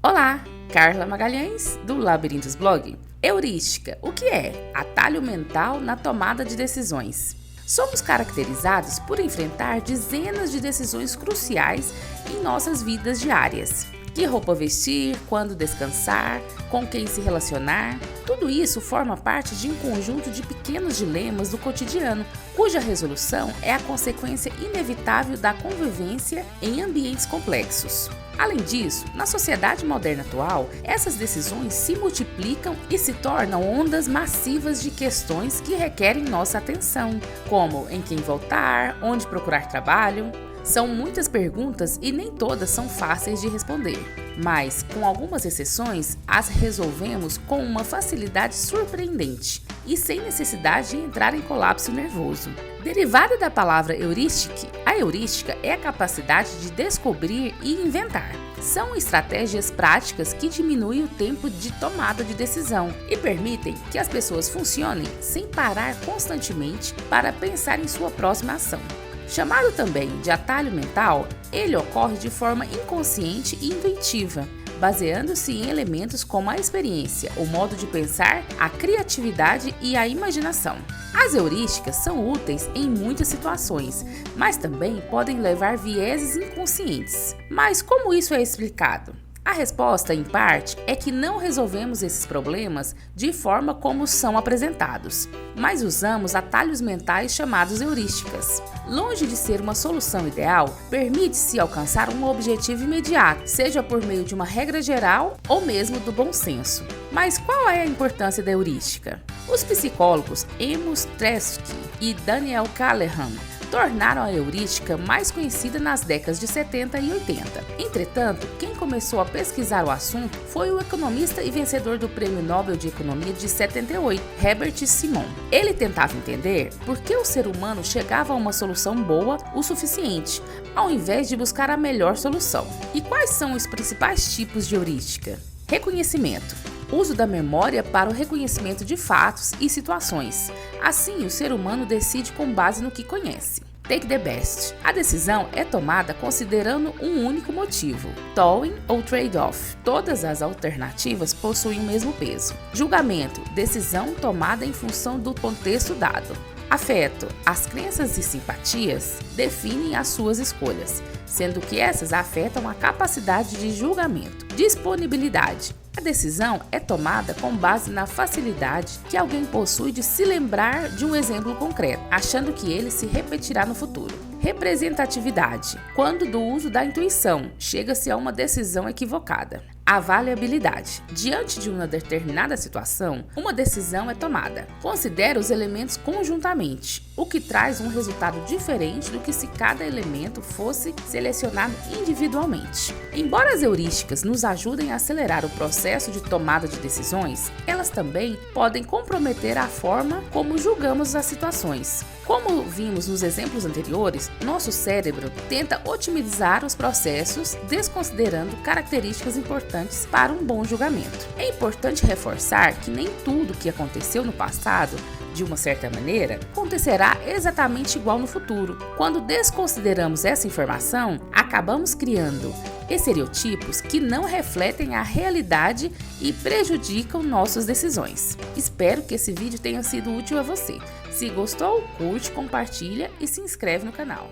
Olá, Carla Magalhães, do Labirintos Blog. Heurística, o que é? Atalho mental na tomada de decisões. Somos caracterizados por enfrentar dezenas de decisões cruciais em nossas vidas diárias. Que roupa vestir, quando descansar, com quem se relacionar. Tudo isso forma parte de um conjunto de pequenos dilemas do cotidiano, cuja resolução é a consequência inevitável da convivência em ambientes complexos. Além disso, na sociedade moderna atual, essas decisões se multiplicam e se tornam ondas massivas de questões que requerem nossa atenção, como em quem votar, onde procurar trabalho. São muitas perguntas e nem todas são fáceis de responder, mas, com algumas exceções, as resolvemos com uma facilidade surpreendente e sem necessidade de entrar em colapso nervoso. Derivada da palavra heurística, a heurística é a capacidade de descobrir e inventar. São estratégias práticas que diminuem o tempo de tomada de decisão e permitem que as pessoas funcionem sem parar constantemente para pensar em sua próxima ação. Chamado também de atalho mental, ele ocorre de forma inconsciente e intuitiva, baseando-se em elementos como a experiência, o modo de pensar, a criatividade e a imaginação. As heurísticas são úteis em muitas situações, mas também podem levar vieses inconscientes. Mas como isso é explicado? A resposta, em parte, é que não resolvemos esses problemas de forma como são apresentados, mas usamos atalhos mentais chamados heurísticas. Longe de ser uma solução ideal, permite-se alcançar um objetivo imediato, seja por meio de uma regra geral ou mesmo do bom senso. Mas qual é a importância da heurística? Os psicólogos Amos Tversky e Daniel Kahneman tornaram a heurística mais conhecida nas décadas de 70 e 80. Entretanto, quem começou a pesquisar o assunto foi o economista e vencedor do Prêmio Nobel de Economia de 78, Herbert Simon. Ele tentava entender por que o ser humano chegava a uma solução boa o suficiente, ao invés de buscar a melhor solução. E quais são os principais tipos de heurística? Reconhecimento. Uso da memória para o reconhecimento de fatos e situações. Assim, o ser humano decide com base no que conhece. Take the best. A decisão é tomada considerando um único motivo. Towing ou trade-off. Todas as alternativas possuem o mesmo peso. Julgamento. Decisão tomada em função do contexto dado. Afeto. As crenças e simpatias definem as suas escolhas, sendo que essas afetam a capacidade de julgamento. Disponibilidade. A decisão é tomada com base na facilidade que alguém possui de se lembrar de um exemplo concreto, achando que ele se repetirá no futuro. Representatividade. Quando do uso da intuição, chega-se a uma decisão equivocada. Avaliabilidade. Diante de uma determinada situação, uma decisão é tomada. Considera os elementos conjuntamente, o que traz um resultado diferente do que se cada elemento fosse selecionado individualmente. Embora as heurísticas nos ajudem a acelerar o processo de tomada de decisões, elas também podem comprometer a forma como julgamos as situações. Como vimos nos exemplos anteriores, nosso cérebro tenta otimizar os processos, desconsiderando características importantes para um bom julgamento. É importante reforçar que nem tudo que aconteceu no passado, de uma certa maneira, acontecerá exatamente igual no futuro. Quando desconsideramos essa informação, acabamos criando estereotipos que não refletem a realidade e prejudicam nossas decisões. Espero que esse vídeo tenha sido útil a você. Se gostou, curte, compartilha e se inscreve no canal.